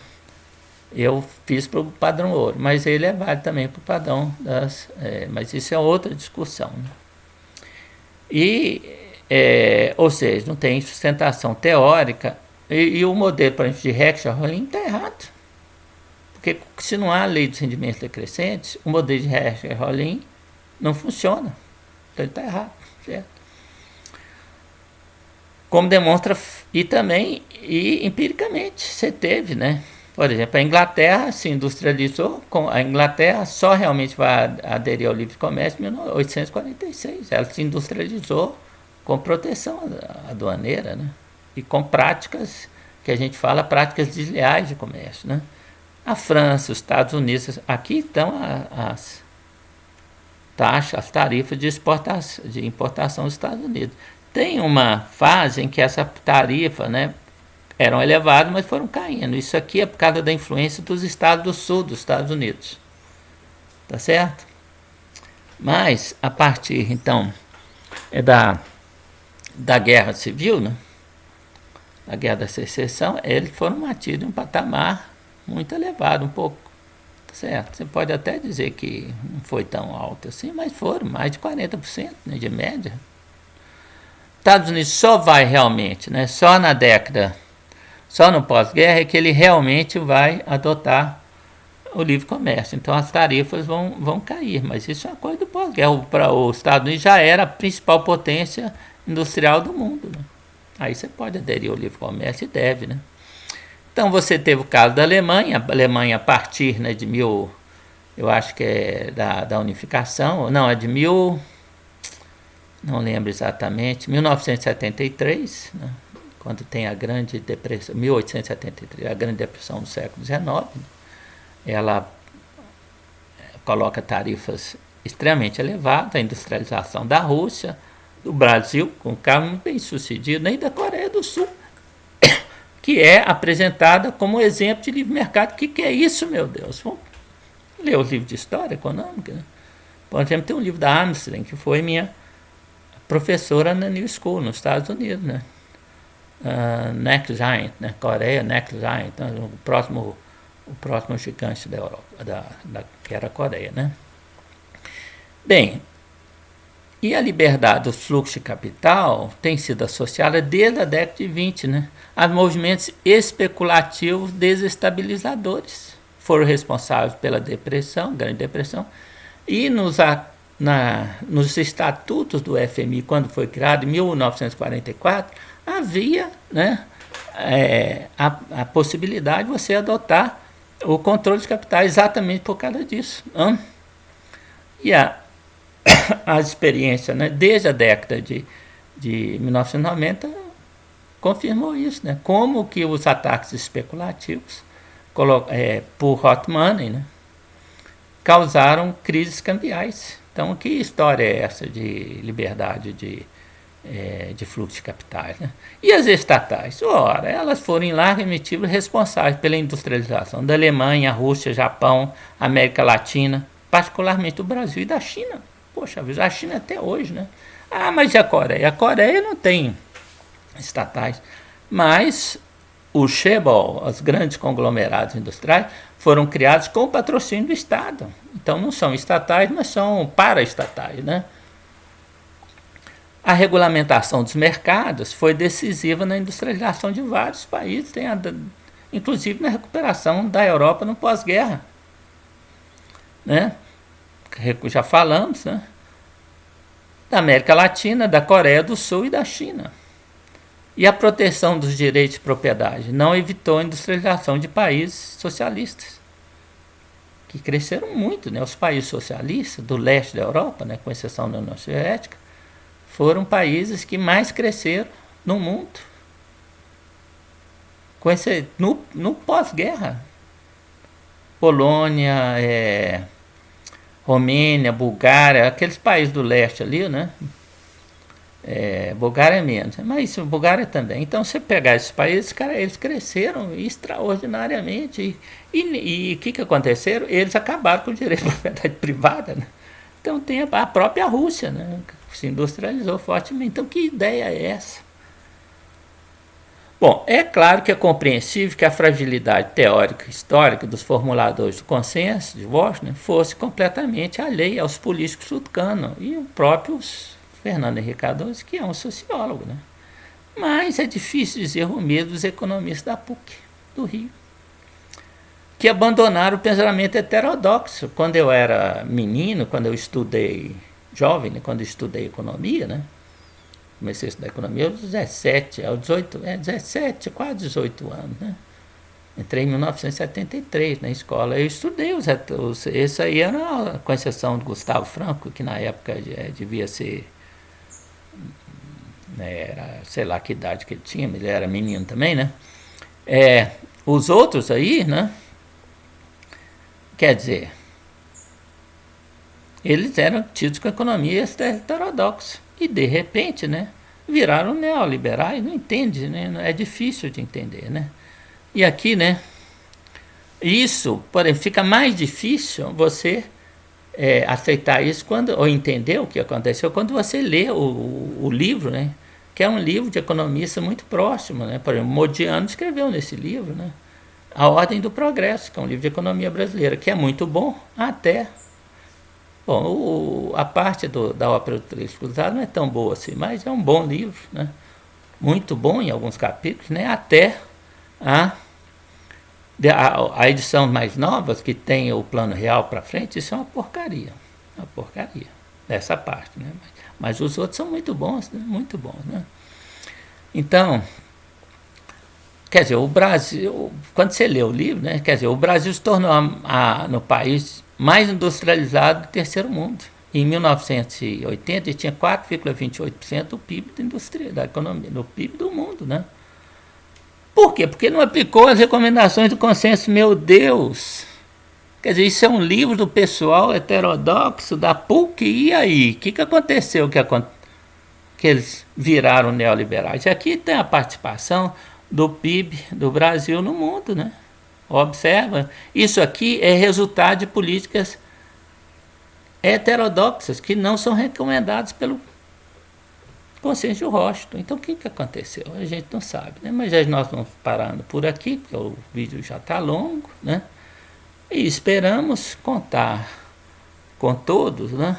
eu fiz para o padrão ouro, mas ele é válido também para o padrão mas isso é outra discussão, né? Ou seja, não tem sustentação teórica, e o modelo, por exemplo, de Heckscher-Rollin está errado. Porque se não há lei dos rendimentos decrescentes, o modelo de Heckscher-Rollin não funciona. Então ele está errado, certo? Como demonstra, e empiricamente, você teve, né? Por exemplo, a Inglaterra se industrializou, a Inglaterra só realmente vai aderir ao livre comércio em 1846. Ela se industrializou com proteção aduaneira, né? E com práticas, que a gente fala, práticas desleais de comércio, né? A França, os Estados Unidos, aqui estão as taxas, as tarifas de importação dos Estados Unidos. Tem uma fase em que essa tarifa, né, eram elevadas, mas foram caindo. Isso aqui é por causa da influência dos estados do sul dos Estados Unidos. Tá certo? Mas, a partir, então, da Guerra Civil, né, da Guerra da Secessão, eles foram mantidos em um patamar muito elevado, um pouco, certo? Você pode até dizer que não foi tão alto assim, mas foram mais de 40%, né, de média. Estados Unidos só vai realmente, né, só na década, só no pós-guerra é que ele realmente vai adotar o livre comércio. Então as tarifas vão cair, mas isso é uma coisa do pós-guerra. Os Estados Unidos já era a principal potência industrial do mundo, né? Aí você pode aderir ao livre comércio e deve, né? Então você teve o caso da Alemanha, a partir, né, de eu acho que é da unificação, não, é de não lembro exatamente, 1973, né, quando tem a Grande Depressão, 1873, a Grande Depressão do século XIX, né, ela coloca tarifas extremamente elevadas, a industrialização da Rússia, do Brasil, com um carro muito bem sucedido, nem da Coreia do Sul, que é apresentada como exemplo de livre mercado. O que é isso, meu Deus? Vamos ler os livros de história econômica, né? Por exemplo, tem um livro da Armstrong, que foi minha professora na New School, nos Estados Unidos, né? Next Giant, né? Coreia, Next Giant, né? o próximo gigante da Europa, que era a Coreia, né? Bem, e a liberdade do fluxo de capital tem sido associada desde a década de 20, né, a movimentos especulativos desestabilizadores. Foram responsáveis pela depressão, Grande Depressão, e nos estatutos do FMI, quando foi criado, em 1944, havia, né, a possibilidade de você adotar o controle de capitais exatamente por causa disso. a experiência, né, desde a década de 1990 confirmou isso, né? Como que os ataques especulativos por hot money, né, causaram crises cambiais. Então, que história é essa de liberdade de fluxo de capitais, né? E as estatais? Ora, elas foram em larga medida responsáveis pela industrialização da Alemanha, Rússia, Japão, América Latina, particularmente do Brasil e da China. Poxa, a China até hoje, né? Ah, mas e a Coreia? A Coreia não tem estatais, mas o chaebol, os grandes conglomerados industriais, foram criados com o patrocínio do Estado. Então não são estatais, mas são paraestatais, né? A regulamentação dos mercados foi decisiva na industrialização de vários países, inclusive na recuperação da Europa no pós-guerra, né? Já falamos, né? Da América Latina, da Coreia do Sul e da China. E a proteção dos direitos de propriedade não evitou a industrialização de países socialistas, que cresceram muito, né? Os países socialistas do leste da Europa, né, com exceção da União Soviética, foram países que mais cresceram no mundo, no pós-guerra. Polônia, Romênia, Bulgária, aqueles países do leste ali, né? Bulgária é menos, mas Bulgária também. Então, se você pegar esses países, cara, eles cresceram extraordinariamente. E o que aconteceram? Eles acabaram com o direito de propriedade privada, né? Então, tem a própria Rússia, né? Se industrializou fortemente. Então, que ideia é essa? Bom, é claro que é compreensível que a fragilidade teórica histórica dos formuladores do consenso de Washington fosse completamente alheia aos políticos sul-americanos e o próprio Fernando Henrique Cardoso, que é um sociólogo, né? Mas é difícil dizer o medo dos economistas da PUC do Rio, que abandonaram o pensamento heterodoxo. Quando eu era menino, quando eu estudei jovem, né, quando eu estudei economia, né? Comecei a estudar economia aos 17, quase 18 anos, né? Entrei em 1973 na escola. Eu estudei esse aí era, com exceção do Gustavo Franco, que na época devia ser, né, era, sei lá que idade que ele tinha, mas ele era menino também, né? Os outros aí, né? Quer dizer, eles eram tidos com economia heterodoxa e, de repente, né, viraram neoliberais. Não entende, né? É difícil de entender, né? E aqui, né, isso, porém, fica mais difícil você aceitar isso ou entender o que aconteceu quando você lê o livro, né, que é um livro de economista muito próximo, né? Por exemplo, Modiano escreveu nesse livro, né, A Ordem do Progresso, que é um livro de economia brasileira, que é muito bom até... Bom, a parte da ópera do Três Cruzados não é tão boa assim, mas é um bom livro, né? Muito bom em alguns capítulos, né? Até a edição mais nova, que tem o plano real para frente, isso é uma porcaria dessa parte, né? Mas os outros são muito bons, né? Muito bons, né? Então, quer dizer, o Brasil, quando você lê o livro, né? Quer dizer, o Brasil se tornou no país mais industrializado do terceiro mundo. Em 1980, ele tinha 4,28% do PIB da economia, do PIB do mundo, né? Por quê? Porque não aplicou as recomendações do consenso. Meu Deus! Quer dizer, isso é um livro do pessoal heterodoxo da PUC. E aí? O que aconteceu que eles viraram neoliberais? E aqui tem a participação do PIB do Brasil no mundo, né? Observa, isso aqui é resultado de políticas heterodoxas que não são recomendadas pelo consenso de Washington. Então, o que aconteceu? A gente não sabe, né? Mas nós vamos parando por aqui, porque o vídeo já está longo, né? E esperamos contar com todos, né,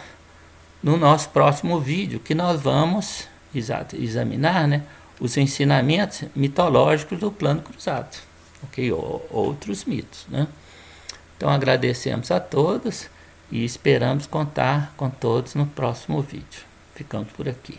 no nosso próximo vídeo, que nós vamos examinar, né, os ensinamentos mitológicos do plano cruzado. Okay? Outros mitos, né? Então agradecemos a todos e esperamos contar com todos no próximo vídeo. Ficamos por aqui.